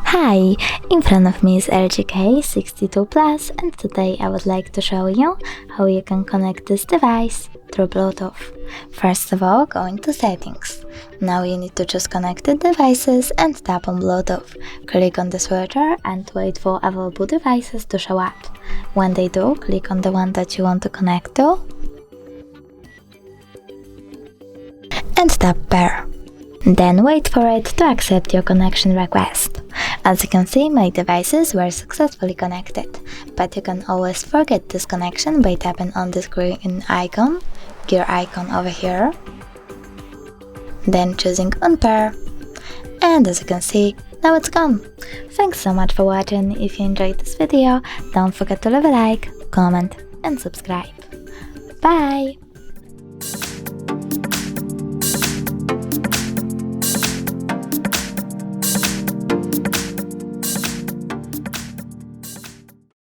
Hi, in front of me is LG K62 Plus, and today I would like to show you how you can connect this device through Bluetooth. First of all, go into Settings. Now you need to choose Connected Devices and tap on Bluetooth. Click on the switcher and wait for available devices to show up. When they do, click on the one that you want to connect to and tap Pair. Then wait for it to accept your connection request. As you can see, my devices were successfully connected, but you can always forget this connection by tapping on this green icon, gear icon over here, then choosing Unpair, and as you can see, now it's gone. Thanks so much for watching. If you enjoyed this video, don't forget to leave a like, comment and subscribe. Bye!